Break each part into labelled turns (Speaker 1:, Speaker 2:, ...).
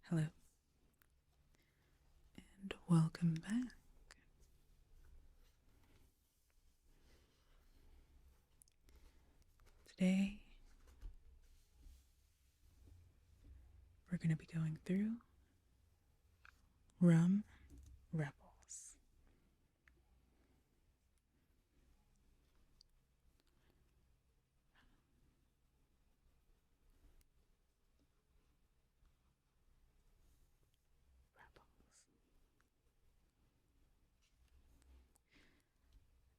Speaker 1: Hello, and welcome back. Today, we're going to be going through Rum Rebels.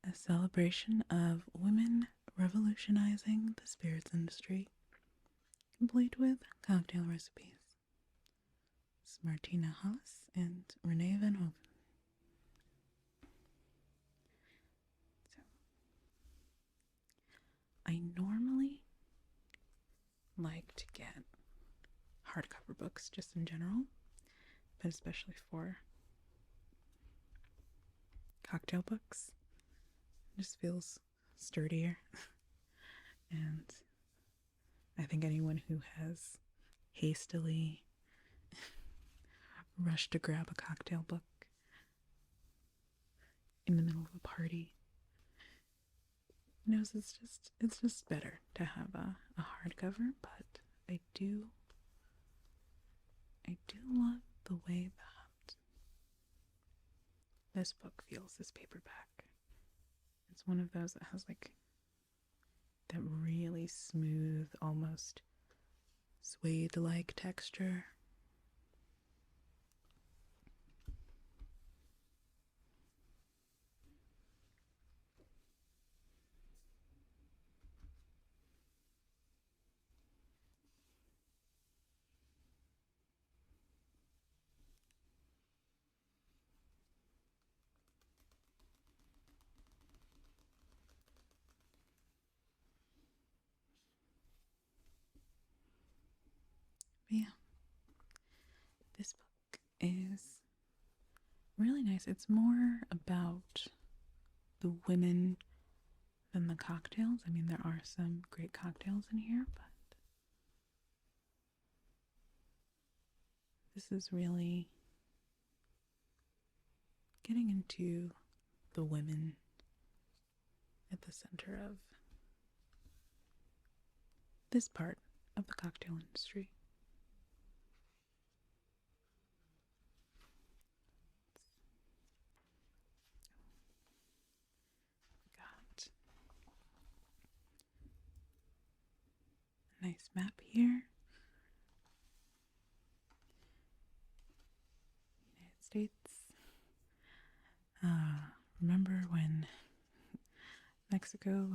Speaker 1: A celebration of women revolutionizing the spirits industry, complete with cocktail recipes. It's Martina Haas and Renee Van Hoven. So, I normally like to get hardcover books just in general, but especially for cocktail books. It just feels sturdier. And I think anyone who has hastily rushed to grab a cocktail book in the middle of a party knows it's just better to have a hardcover. But I do love the way that this book feels, this paperback. It's one of those that has like that really smooth, almost suede-like texture. But yeah, this book is really nice. It's more about the women than the cocktails. I mean, there are some great cocktails in here, but this is really getting into the women at the center of this part of the cocktail industry. Got a nice map here. United States. Remember when Mexico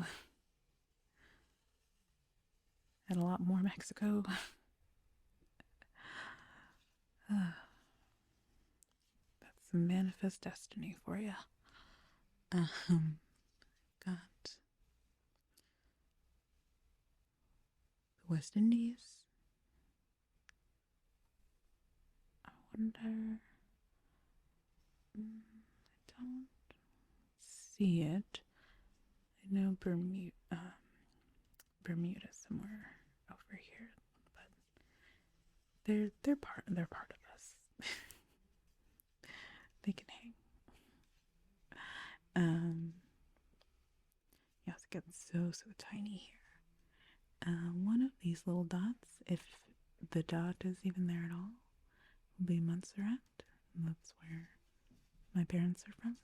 Speaker 1: had a lot more Mexico? That's some manifest destiny for you. Got the West Indies. I wonder. I don't see it. I know Bermuda somewhere over here, but they're part of us. They can hang. Yeah, it's getting so tiny here. One of these little dots, if the dot is even there at all, will be Montserrat. And that's where my parents are from.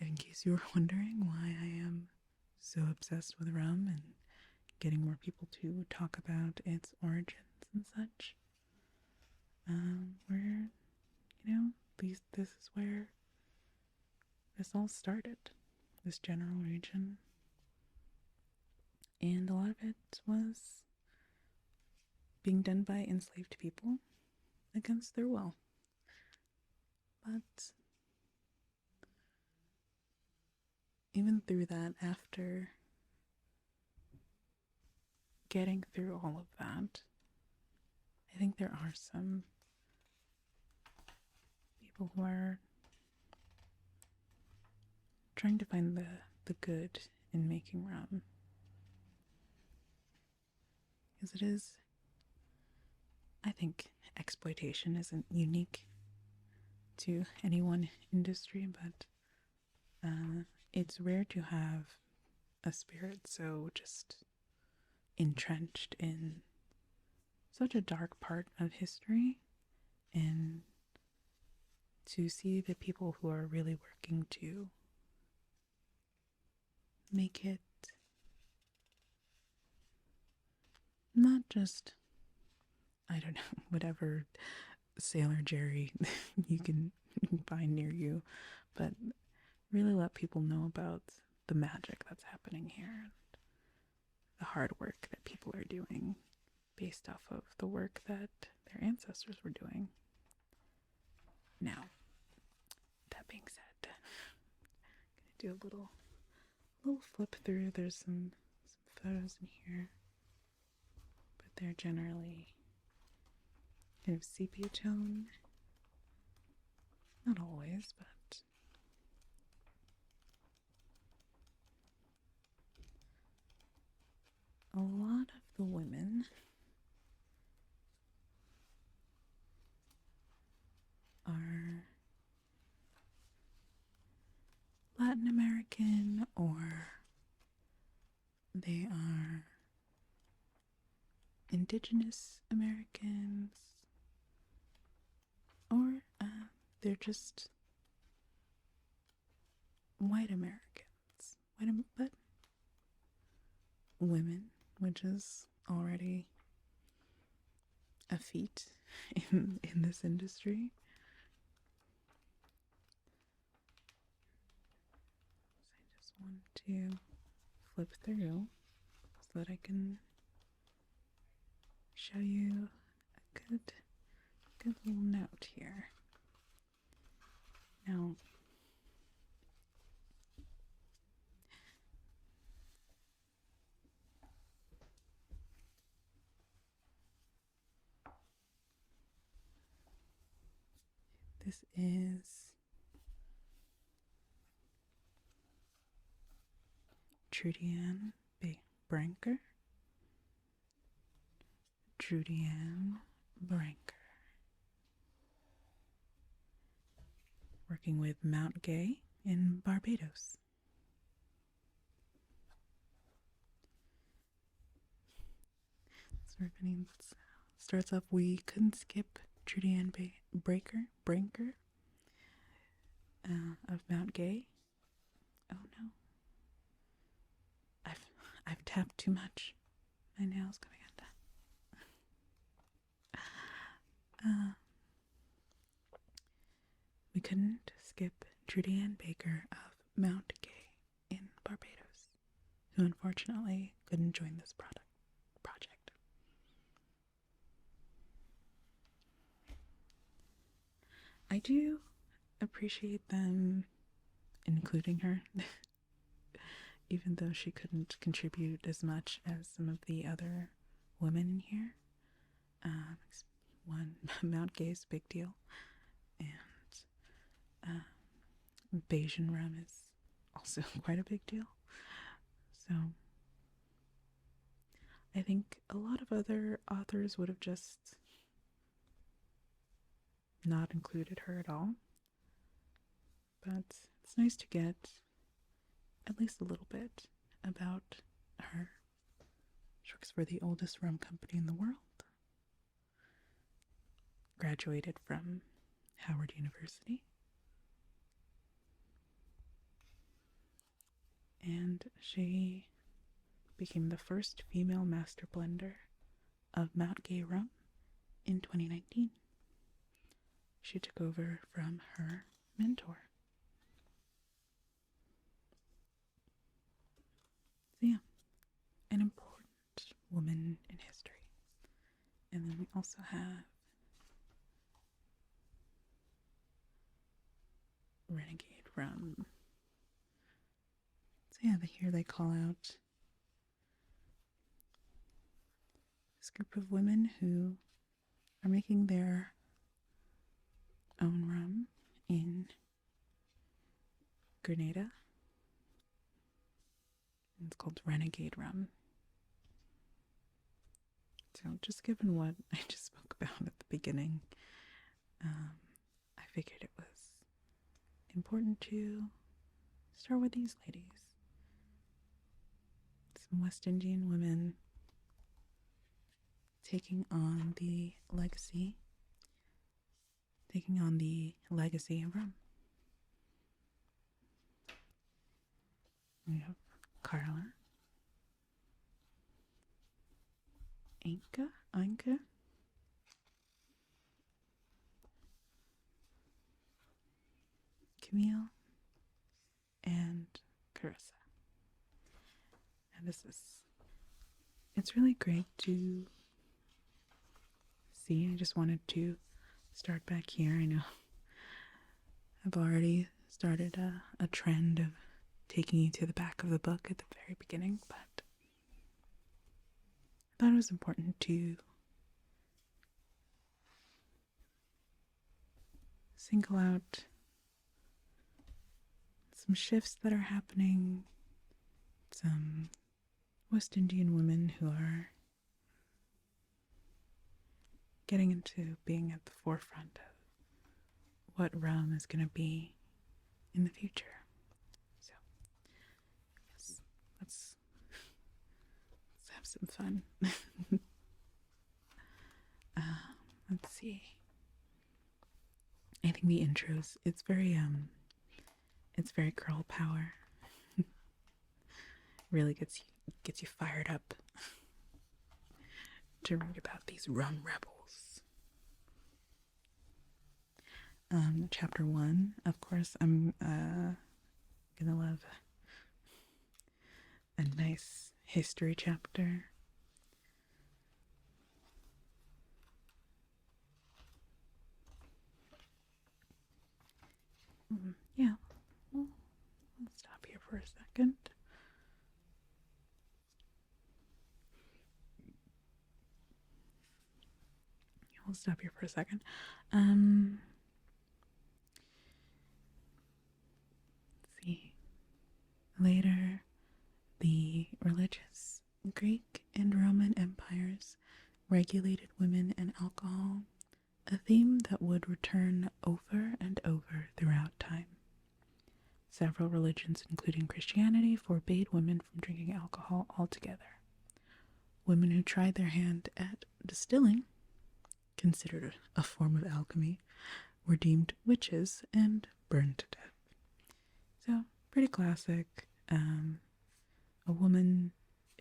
Speaker 1: In case you were wondering why I am so obsessed with rum and getting more people to talk about its origins and such. Where, this is where this all started, this general region. And a lot of it was being done by enslaved people against their will. But even through that, after getting through all of that, I think there are some people who are trying to find the good in making rum. Because it is I think exploitation isn't unique to any one industry, but it's rare to have a spirit so just entrenched in such a dark part of history, and to see the people who are really working to make it not just, I don't know, whatever Sailor Jerry you can find near you, but really let people know about the magic that's happening here, the hard work that people are doing based off of the work that their ancestors were doing. Now, that being said, I'm gonna do a little flip through. There's some photos in here, but they're generally kind of sepia tone. Not always, but a lot of the women are Latin American, or they are Indigenous Americans, or they're just white Americans, but women, which is already a feat in this industry. So I just want to flip through so that I can show you a good little note here. Now, this is Trudianne Branker. Trudianne Branker. Working with Mount Gay in Barbados. So starts off, we couldn't skip Trudianne Branker of Mount Gay. Oh no. I've tapped too much. My nail's coming undone. We couldn't skip Trudianne Baker of Mount Gay in Barbados, who unfortunately couldn't join this project. I do appreciate them including her, even though she couldn't contribute as much as some of the other women in here. One, Mount Gay is a big deal, and Bayesian rum is also quite a big deal. So I think a lot of other authors would have just not included her at all. But it's nice to get at least a little bit about her. She works for the oldest rum company in the world. Graduated from Howard University. And she became the first female master blender of Mount Gay rum in 2019. She took over from her mentor. So yeah, an important woman in history. And then we also have Renegade rum. So yeah, here they call out this group of women who are making their own rum in Grenada. It's called Renegade rum. So So, just given what I just spoke about at the beginning, I figured it was important to start with these ladies. Some West Indian women taking on the legacy of rum. We have Carla, Anka, Camille, and Carissa. And it's really great to see. I just wanted to start back here. I know I've already started a trend of taking you to the back of the book at the very beginning, but I thought it was important to single out some shifts that are happening, some West Indian women who are getting into being at the forefront of what rum is going to be in the future. So, yes, let's have some fun. Let's see. I think the intros, it's very girl power. Really gets you fired up to read about these Rum Rebels. Chapter 1, of course, I'm gonna love a nice history chapter. Yeah, we'll stop here for a second. We'll stop here for a second. Let's see. Later, the religious Greek and Roman empires regulated women and alcohol, a theme that would return over and over throughout time. Several religions, including Christianity, forbade women from drinking alcohol altogether. Women who tried their hand at distilling, considered a form of alchemy, were deemed witches and burned to death. So, pretty classic. A woman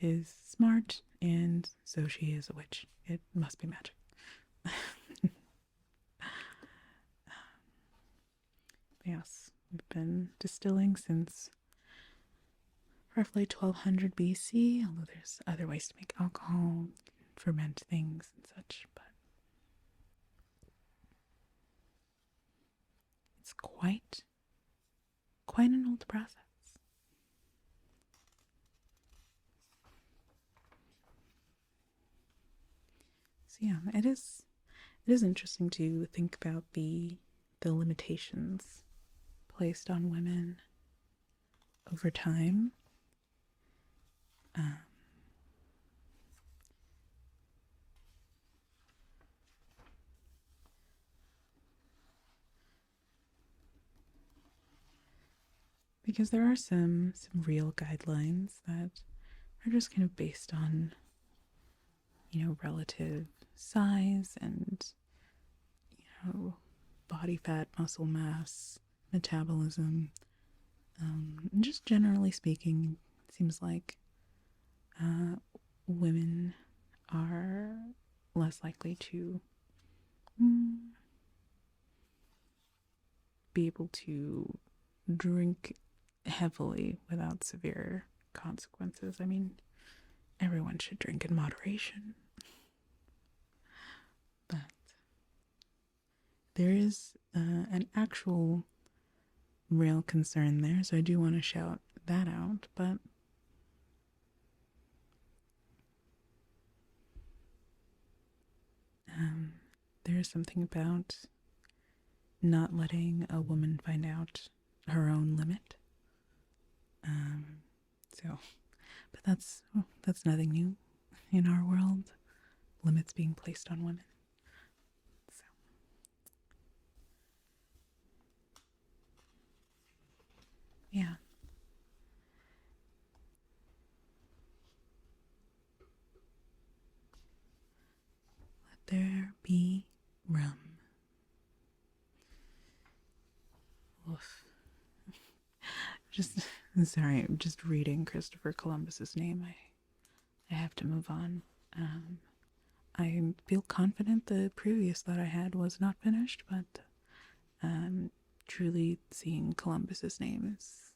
Speaker 1: is smart, and so she is a witch. It must be magic. Yes, we've been distilling since roughly 1200 BC, although there's other ways to make alcohol, ferment things and such, but it's quite an old process. So yeah, it is interesting to think about the limitations placed on women over time. Because there are some real guidelines that are just kind of based on, relative size and, body fat, muscle mass, metabolism. And just generally speaking, it seems like women are less likely to be able to drink heavily without severe consequences. I mean, everyone should drink in moderation. But there is an actual real concern there, so I do want to shout that out, but there is something about not letting a woman find out her own limit. But that's nothing new in our world. limits being placed on women. So, yeah. Let there be rum. Oof. Just sorry, I'm just reading Christopher Columbus's name. I have to move on. I feel confident the previous thought I had was not finished, but truly seeing Columbus's name is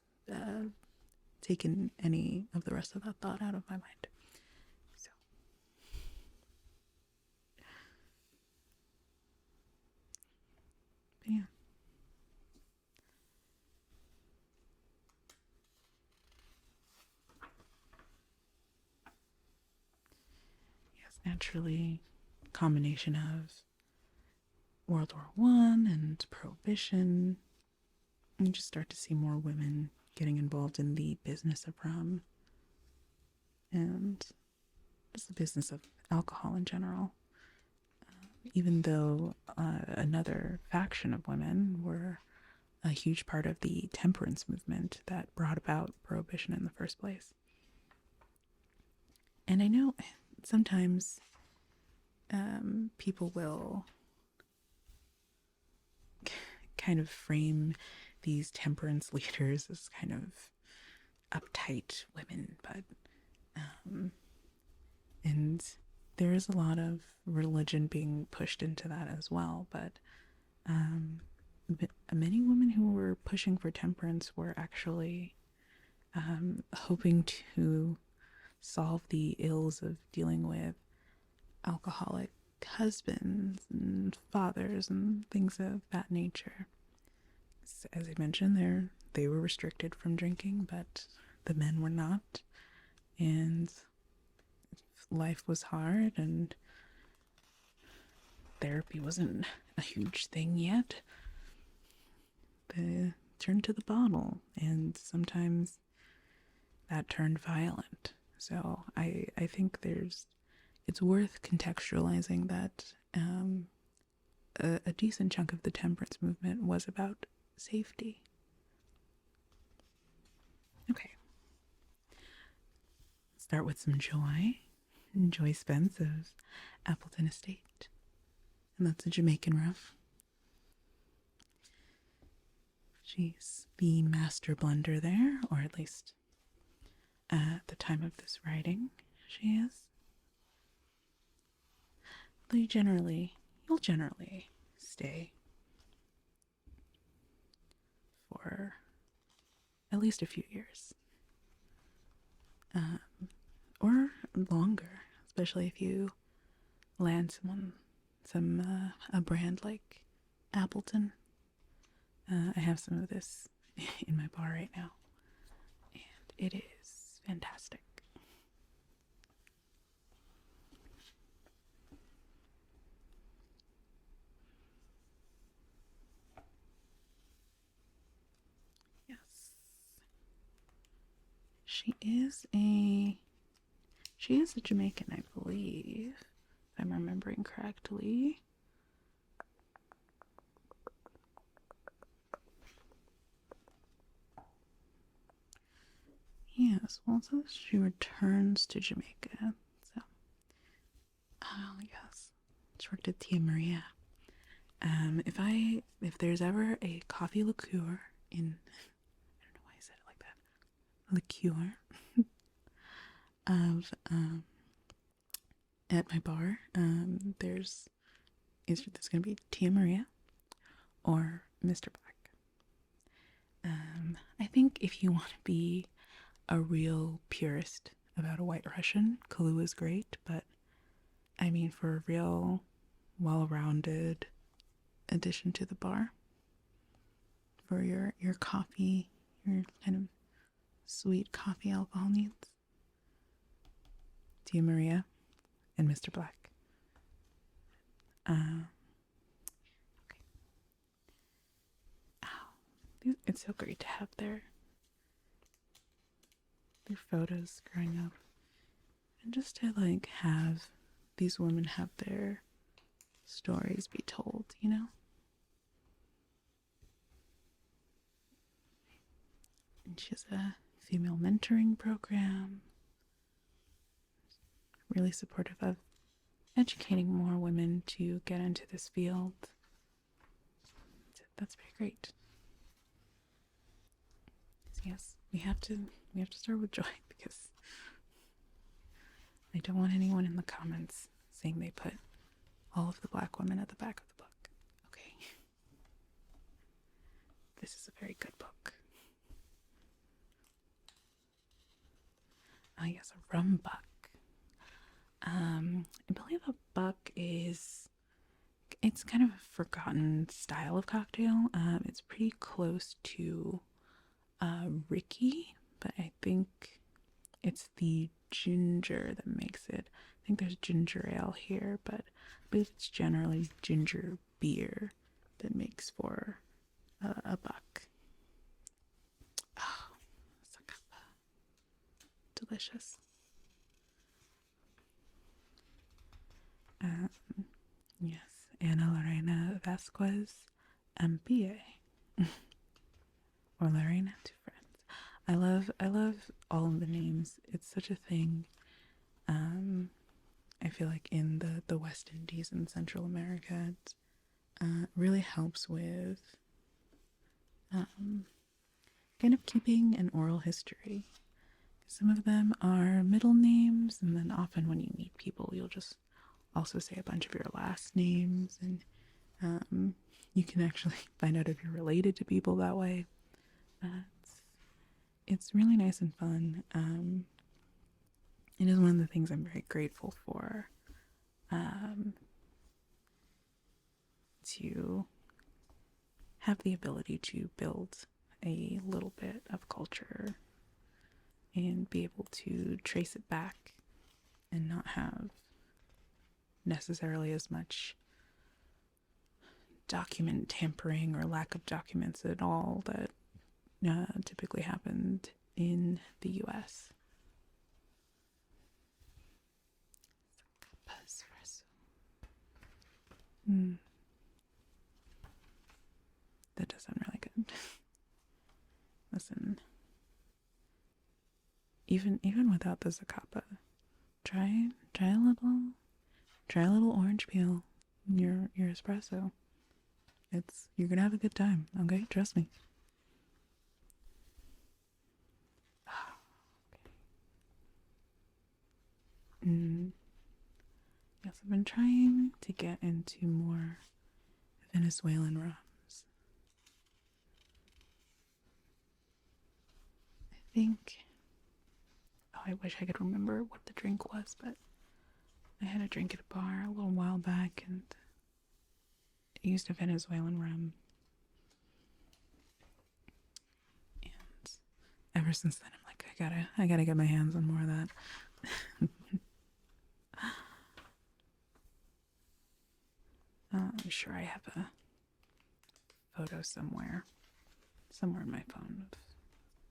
Speaker 1: taken any of the rest of that thought out of my mind. So, yeah. Yes, naturally, combination of World War One and Prohibition. You just start to see more women getting involved in the business of rum and just the business of alcohol in general. Even though another faction of women were a huge part of the temperance movement that brought about prohibition in the first place. And I know sometimes people will kind of frame these temperance leaders as kind of uptight women, but and there is a lot of religion being pushed into that as well, but many women who were pushing for temperance were actually hoping to solve the ills of dealing with alcoholic husbands and fathers and things of that nature. As I mentioned, they were restricted from drinking, but the men were not, and life was hard, and therapy wasn't a huge thing yet. They turned to the bottle, and sometimes that turned violent. So I think it's worth contextualizing that a decent chunk of the temperance movement was about safety. Okay. Start with some Joy. Joy Spence of Appleton Estate. And that's a Jamaican rough. She's the master blender there, or at least at the time of this writing, she is. Though you'll generally stay for at least a few years. Or longer, especially if you land a brand like Appleton. I have some of this in my bar right now, and it is fantastic. Yes. She is a Jamaican, I believe, if I'm remembering correctly. Yes, well, so she returns to Jamaica. So, oh yes, she worked at Tia Maria. If there's ever a coffee liqueur in, I don't know why I said it like that, liqueur of at my bar, there's gonna be Tia Maria or Mr. Black. I think if you want to be a real purist about a White Russian, Kahlua is great, but I mean for a real well-rounded addition to the bar for your coffee, your kind of sweet coffee alcohol needs, Tia Maria and Mr. Black. Okay. Oh, it's so great to have their photos growing up, and just to like have these women have their stories be told, you know? And she has a female mentoring program, really supportive of educating more women to get into this field. That's very great. So yes, we have to start with joy, because I don't want anyone in the comments saying they put all of the black women at the back of the book. Okay. This is a very good book. Ah, yes, a rum buck. I believe a buck is, it's kind of a forgotten style of cocktail. It's pretty close to Ricky, but I think it's the ginger that makes it. I think there's ginger ale here, but I believe it's generally ginger beer that makes for a buck. Oh, delicious. Yes, Ana Lorena Vasquez MBA. Or Lorena, two friends. I love all of the names. It's such a thing. I feel like in the West Indies and Central America, it really helps with kind of keeping an oral history. Some of them are middle names, and then often when you meet people, you'll just also say a bunch of your last names, and you can actually find out if you're related to people that way. It's really nice and fun. It is one of the things I'm very grateful for, to have the ability to build a little bit of culture and be able to trace it back and not have necessarily as much document tampering or lack of documents at all that typically happened in the US. That does sound really good. Listen, even without the Zacapa, try a little orange peel in your espresso. You're gonna have a good time, okay? Trust me. Yes, I've been trying to get into more Venezuelan rums. I think, I wish I could remember what the drink was, but I had a drink at a bar a little while back, and it used a Venezuelan rum. And ever since then, I'm like, I gotta get my hands on more of that. I'm sure I have a photo somewhere in my phone of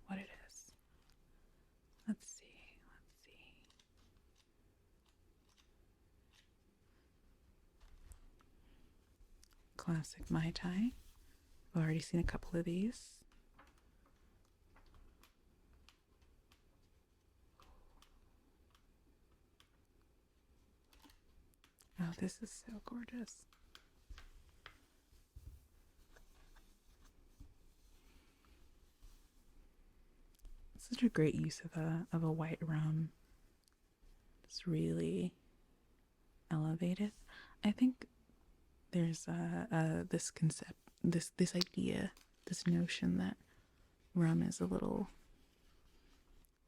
Speaker 1: what it is. Let's see. Classic Mai Tai. I've already seen a couple of these. Oh, this is so gorgeous. Such a great use of a white rum. It's really elevated. I think there's this concept, this idea, this notion that rum is a little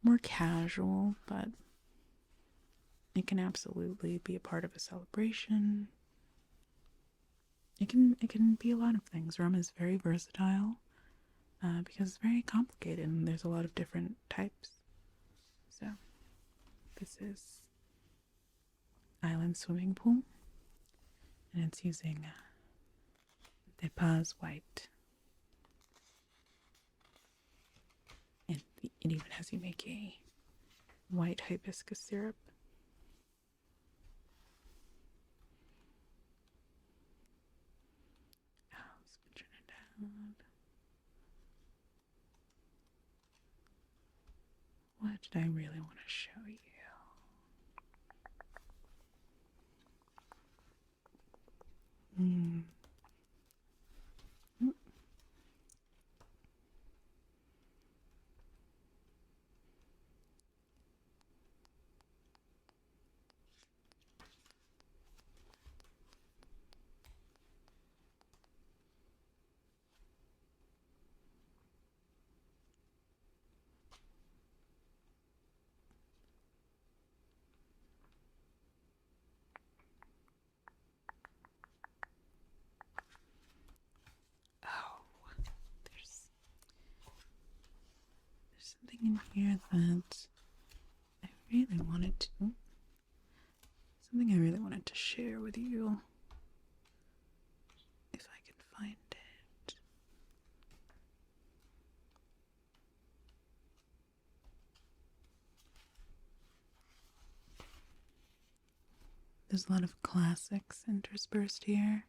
Speaker 1: more casual, but it can absolutely be a part of a celebration. It can be a lot of things. Rum is very versatile because it's very complicated and there's a lot of different types. So this is Island Swimming Pool, and it's using De Paz White. And it even has you make a white hibiscus syrup. what did I really want to show you? Hmm. Oh, there's something in here that I really wanted to. Something I really wanted to share with you. If I can find it. There's a lot of classics interspersed here.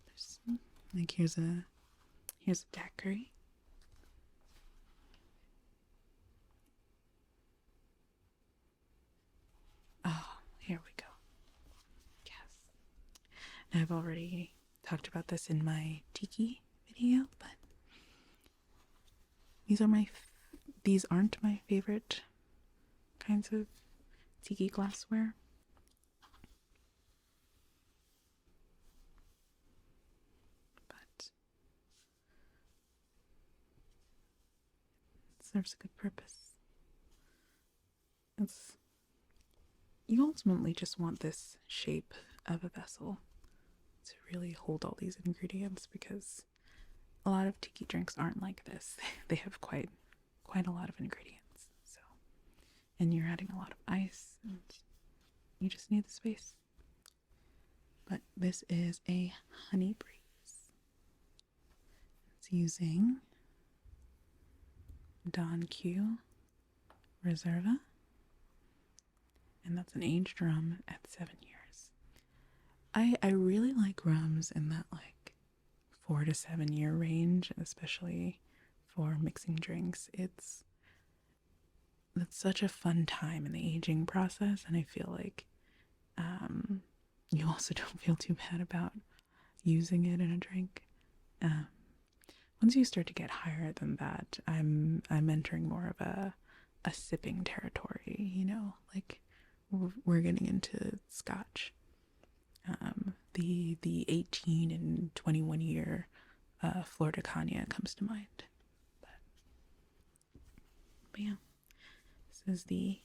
Speaker 1: There's like here's a daiquiri. Oh, here we go. Yes. Now, I've already talked about this in my tiki video, but these aren't my favorite kinds of tiki glassware. But it serves a good purpose. You ultimately just want this shape of a vessel to really hold all these ingredients, because a lot of tiki drinks aren't like this. They have quite a lot of ingredients. So, and you're adding a lot of ice, and you just need the space. But this is a honey breeze. It's using Don Q Reserva, and that's an aged rum at 7 years. I really like rums in that like 4 to 7 year range, especially for mixing drinks. It's such a fun time in the aging process, and I feel like you also don't feel too bad about using it in a drink. Once you start to get higher than that, I'm entering more of a sipping territory. You know, like we're getting into Scotch. The 18 and 21 year Florida Cognac comes to mind. But yeah, this is the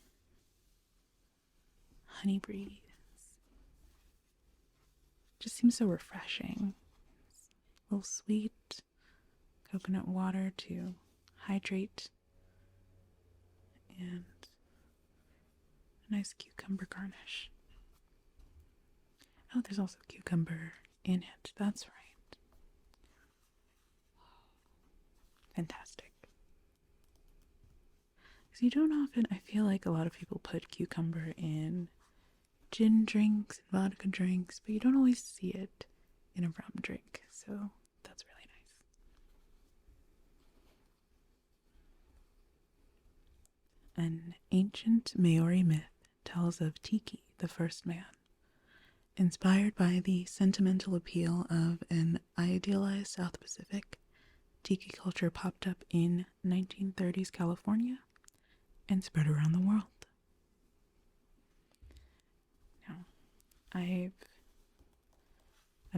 Speaker 1: honey breeze. Just seems so refreshing. It's a little sweet, coconut water to hydrate, and a nice cucumber garnish. Oh, there's also cucumber in it. That's right. Fantastic. Because you don't often, I feel like a lot of people put cucumber in gin drinks and vodka drinks, but you don't always see it in a rum drink. So that's really nice. An ancient Maori myth tells of Tiki, the first man. Inspired by the sentimental appeal of an idealized South Pacific, tiki culture popped up in 1930s California and spread around the world. Now, I've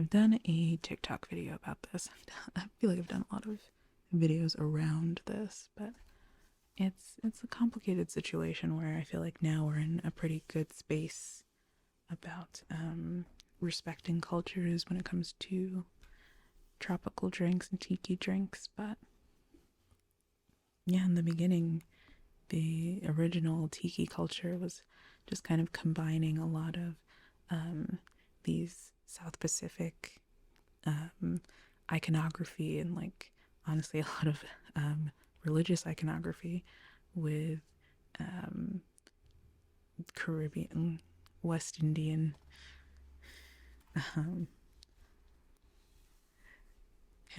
Speaker 1: done a TikTok video about this. I feel like I've done a lot of videos around this, but it's a complicated situation where I feel like now we're in a pretty good space about respecting cultures when it comes to tropical drinks and tiki drinks. But yeah, in the beginning, the original tiki culture was just kind of combining a lot of these South Pacific iconography and, like, honestly, a lot of religious iconography with Caribbean, West Indian kind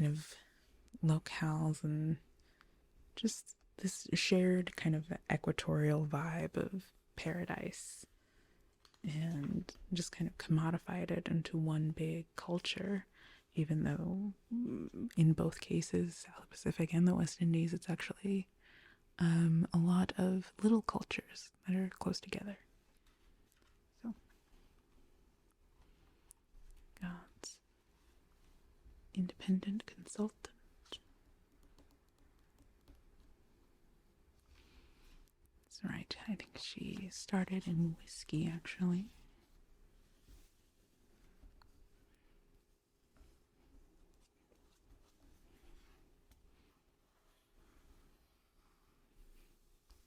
Speaker 1: of locales and just this shared kind of equatorial vibe of paradise, and just kind of commodified it into one big culture, even though in both cases, South Pacific and the West Indies, it's actually a lot of little cultures that are close together. So, God's independent consultant. That's right, I think she started in whiskey actually.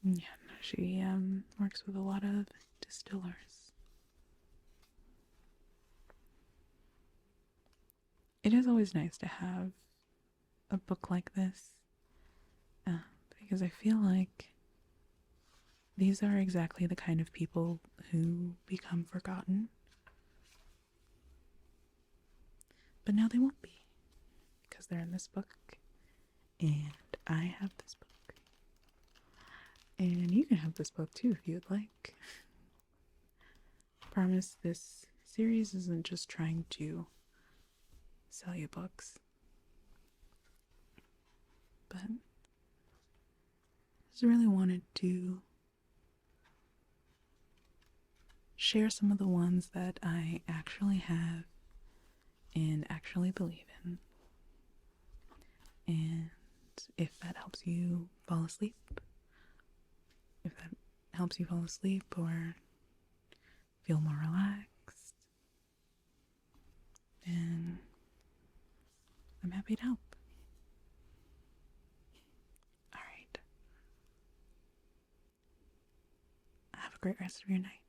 Speaker 1: Yeah, no, she works with a lot of distillers. It is always nice to have a book like this, because I feel like these are exactly the kind of people who become forgotten. But now they won't be, because they're in this book, and I have this book. And you can have this book too if you'd like. I promise this series isn't just trying to sell you books, but I just really wanted to share some of the ones that I actually have and actually believe in. And if that helps you fall asleep, or feel more relaxed, then I'm happy to help. Alright. Have a great rest of your night.